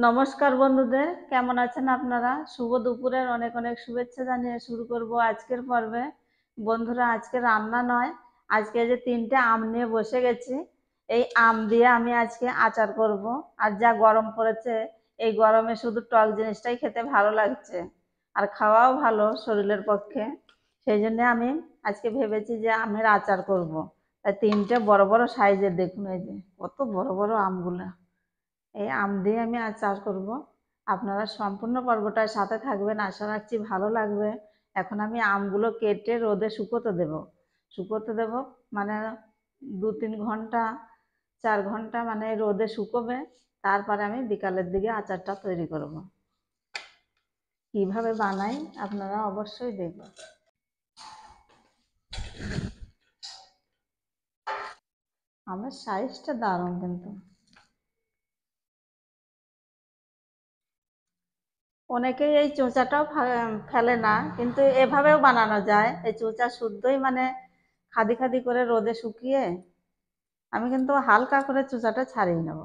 নমস্কার বন্ধুদের, কেমন আছেন আপনারা? শুভ দুপুরের অনেক অনেক শুভেচ্ছা জানিয়ে শুরু করব আজকের পর্বে। বন্ধুরা, আজকে রান্না নয়, আজকে যে 3টে আম নিয়ে বসে গেছি। এই আম দিয়ে আমি আজকে আচার করব। আর যা গরম পড়েছে, এই গরমে শুধু টক জিনিসটাই খেতে ভালো লাগছে, আর খাওয়াও ভালো শরীরের পক্ষে। সেই জন্য আমি আজকে ভেবেছি যে আমের আচার করব। তাই 3টে বড় বড় সাইজের, দেখুন এই যে কত বড় বড় আমগুলো। এই আম দিয়ে আমি আচার করব। আপনারা সম্পূর্ণ পর্বটার সাথে থাকবেন, আশা রাখছি ভালো লাগবে। এখন আমি আমগুলো কেটে রোদে শুকোতে দেব, মানে 2-3 ঘন্টা, 4 ঘন্টা মানে রোদে শুকোবে। তারপরে আমি বিকালের দিকে আচারটা তৈরি করব। কিভাবে বানাই আপনারা অবশ্যই দেখবেন। আমের সাইজটা দারুণ কিন্তু। অনেকেই এই চোচাটাও ফেলে না, কিন্তু এভাবেও বানানো যায়। এই চোচা শুদ্ধই মানে খাদি খাদি করে রোদে শুকিয়ে আমি কিন্তু হালকা করে চোচাটা ছাড়িয়ে নেব।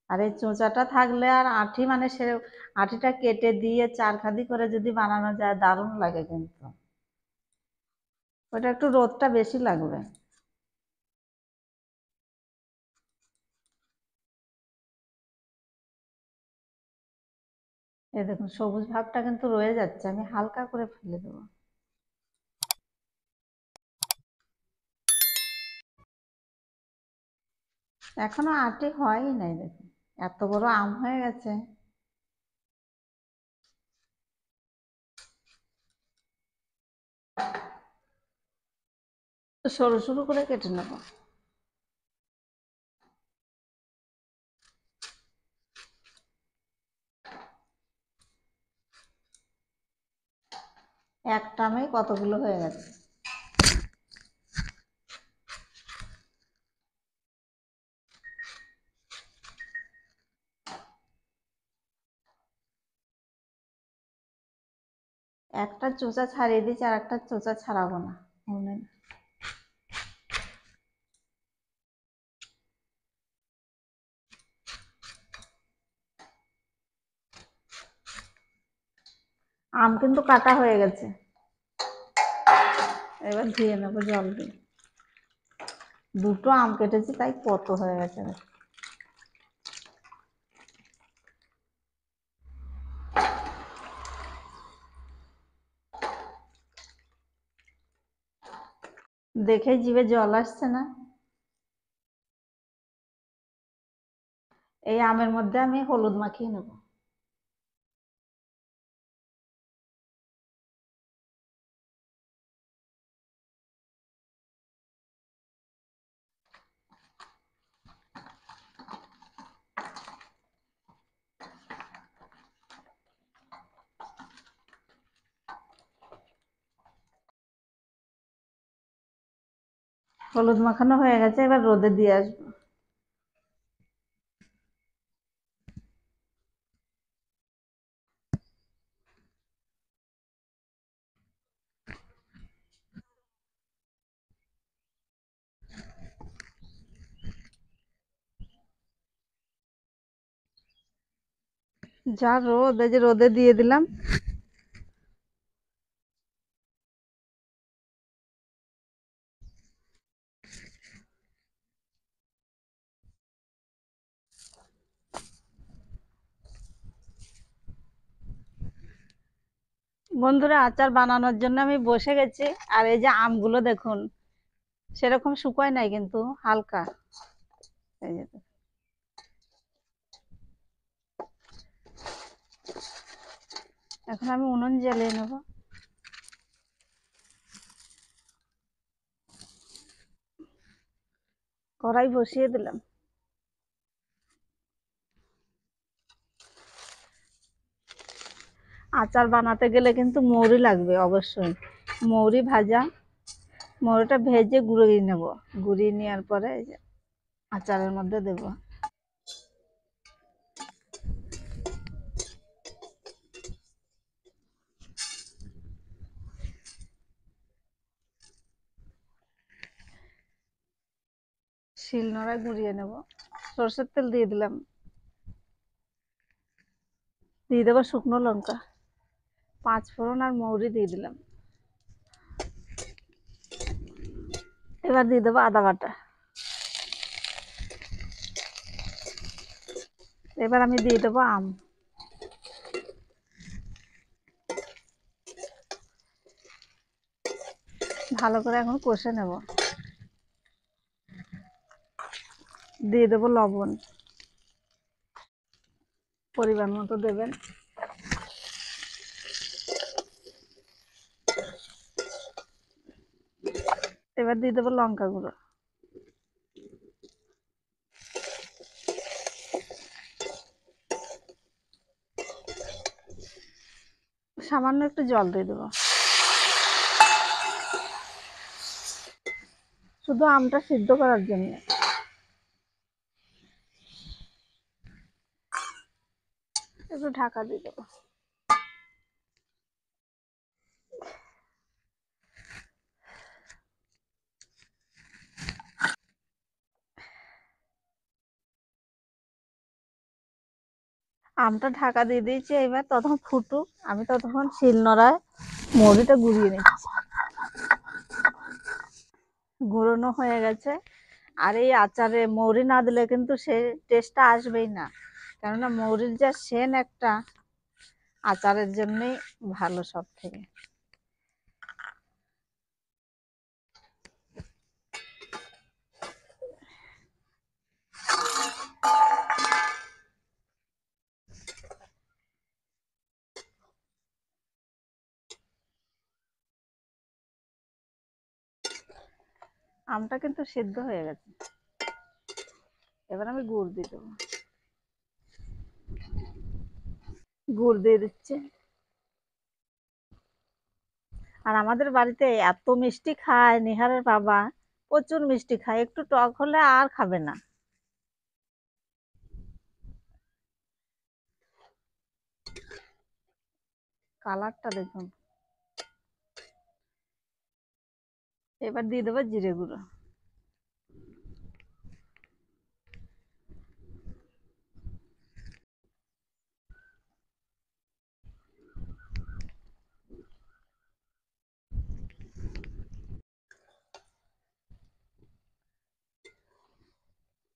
আর এই চোচাটা থাকলে আর আঁটি, মানে সে আঁটিটা কেটে দিয়ে 4 খাদি করে যদি বানানো যায়, দারুণ লাগে কিন্তু। ওটা একটু রোদটা বেশি লাগবে। এই দেখুন, সবুজ ভাবটা কিন্তু রয়ে যাচ্ছে, আমি হালকা করে ফেলে দেবো। এখনো আঁটি হয়ই নাই, দেখুন এত বড় আম হয়ে গেছে। সরু সরু করে কেটে নেব। একটা আমে কতগুলো হয়ে গেছে। একটা চোচা ছাড়িয়ে দিচ্ছি, আর একটা চোচা ছাড়াবো না। আম কিন্তু কাটা হয়ে গেছে, এবার ধুয়ে নেবো জল দিয়ে। 2টো আম কেটেছি, তাই কত হয়ে গেছে। দেখে জিভে জল আসছে না? এই আমের মধ্যে আমি হলুদ মাখিয়ে নেব। হলুদ মাখানো হয়ে গেছে, এবার রোদে দিয়ে আসবো। যা রোদ, এই যে রোদে দিয়ে দিলাম। বন্ধুরা, আচার বানানোর জন্য আমি বসে গেছি। আর এই যে আমগুলো দেখুন, সেরকম শুকায় নাই কিন্তু হালকা। এই যে এখন আমি উনুন জ্বালিয়ে নেব। কড়াই বসিয়ে দিলাম। আচার বানাতে গেলে কিন্তু মৌরি লাগবে অবশ্যই। মৌরি ভাজা, মৌরিটা ভেজে গুঁড়িয়ে নেব। গুঁড়িয়ে নেওয়ার পরে এই যে আচারের মধ্যে দেব। শিলনোড়ায় গুঁড়িয়ে নেব। সরষের তেল দিয়ে দিলাম, দিয়ে দেবো শুকনো লঙ্কা, 5 ফোড়ন আর মৌরি দিয়ে দিলাম। এবার দিয়ে দেবো আদা বাটা। এবার আমি দিয়ে দেবো আম। ভালো করে এখন কষে নেব। দিয়ে দেবো লবণ, পরিমাণ মতো দেবেন। এবার দিয়ে দেবো লঙ্কা গুঁড়ো, সামান্য একটু জল দিয়ে দেবো, শুধু আমটা সিদ্ধ করার জন্য। একটু ঢাকা দিয়ে দেবো। আমটা ঢাকা দিয়ে দিয়েছি, এবার ততক্ষণ ফুটুক, আমি ততক্ষণ শিলনোড়ায় মৌরিটা গুঁড়িয়ে নিচ্ছি। গুঁড়োনো হয়ে গেছে। আর এই আচারে মৌরি না দিলে কিন্তু সে টেস্টটা আসবেই না, কেননা মৌরির যা সেন একটা আচারের জন্যই ভালো সব থেকে। আমটা কিন্তু সিদ্ধ হয়ে গেছে। এবার আমি গুড় দিয়ে দেবো, গুড় দিয়ে দিচ্ছি। আর আমাদের বাড়িতে এত মিষ্টি খায় নিহারের বাবা, প্রচুর মিষ্টি খায়, একটু টক হলে আর খাবে না। কালারটা দেখুন। এবার দিয়ে দেবো জিরে গুঁড়ো,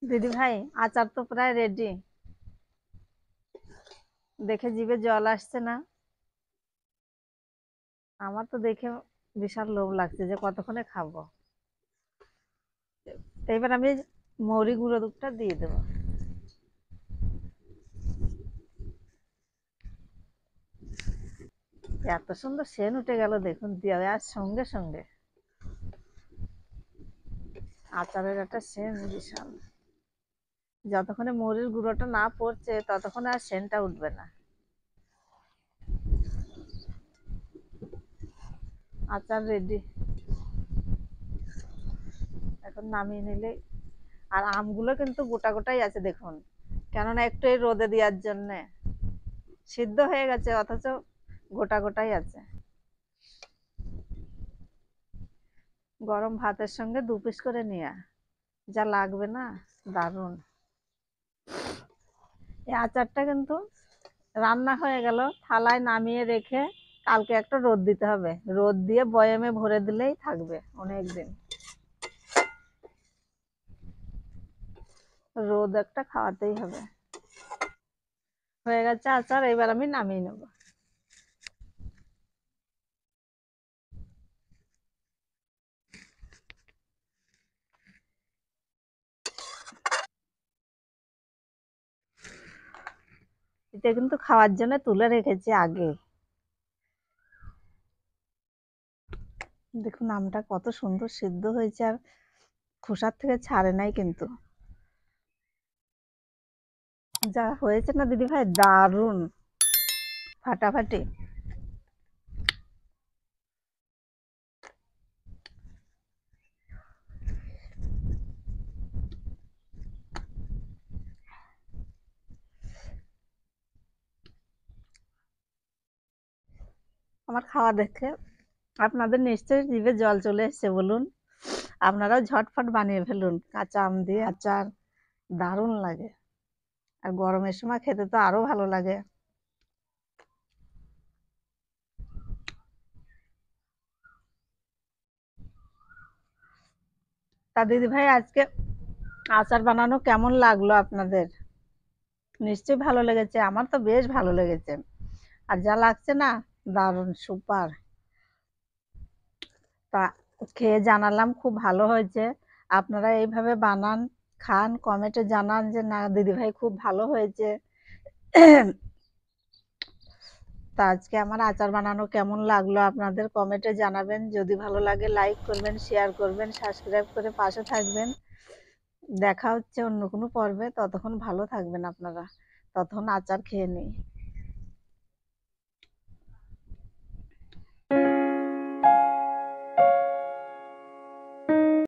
দিদি ভাই আচার তো প্রায় রেডি। দেখে জিভে জল আসছে না? আমার তো দেখে বিশাল লোভ লাগছে যে কতক্ষণে খাবো। এবার আমি মৌরি গুঁড়ো দুধটা দিয়ে দেবো। এত সুন্দর সেন্ট উঠে গেল দেখুন, দেওয়ার সঙ্গে সঙ্গে আচারের একটা সেন্ট বিশাল। যতক্ষণে মৌরির গুঁড়োটা না পড়ছে ততক্ষণে আর সেন্টটা উঠবে না। আচার রেডি, এখন নামিয়ে নিলে। আর আমগুলো কিন্তু গোটা গোটাই আছে দেখুন, কেননা একটু এই রোদে দেওয়ার জন্যে। সিদ্ধ হয়ে গেছে অথচ গোটা গোটাই আছে। গরম ভাতের সঙ্গে 2 পিস করে নিয়ে যা লাগবে না, দারুণ। এই আচারটা কিন্তু রান্না হয়ে গেল, থালায় নামিয়ে রেখে কালকে একটা রোদ দিতে হবে, রোদ দিয়ে বয়ামে ভরে দিলেই থাকবে অনেক দিন। রোদ একটা খাওয়াতেই হবে। হয়ে গেছে আচার, এবার আমি নামিয়ে নেব। এটা কিন্তু খাওয়ার জন্য তুলে রেখেছি আগে। দেখুন আমটা কত সুন্দর সিদ্ধ হয়েছে, আর খোসার থেকে ছাড়ে নাই কিন্তু। যা হয়েছে না দিদি ভাই, দারুণ ফাটাফাটি। আমার খাওয়া দেখে আপনাদের নিশ্চয়ই জিভে জল চলে এসছে বলুন। আপনারাও ঝটফট বানিয়ে ফেলুন, কাঁচা আম দিয়ে আচার দারুণ লাগে। আর গরমের সময় খেতে তো আরো ভালো লাগে। তা দিদি ভাই, আজকে আচার বানানো কেমন লাগলো আপনাদের? নিশ্চয়ই ভালো লেগেছে, আমার তো বেশ ভালো লেগেছে। আর যা লাগছে না, দারুণ সুপার। তা খেয়ে জানালাম খুব ভালো হয়েছে। আপনারা এইভাবে বানান, খান, কমেন্টে জানান যে না দিদি ভাই খুব ভালো হয়েছে। তা আজকে আমার আচার বানানো কেমন লাগলো আপনাদের কমেন্টে জানাবেন। যদি ভালো লাগে লাইক করবেন, শেয়ার করবেন, সাবস্ক্রাইব করে পাশে থাকবেন। দেখা হচ্ছে অন্য কোনো পর্বে, ততক্ষণ ভালো থাকবেন আপনারা। ততক্ষণ আচার খেয়ে নিই।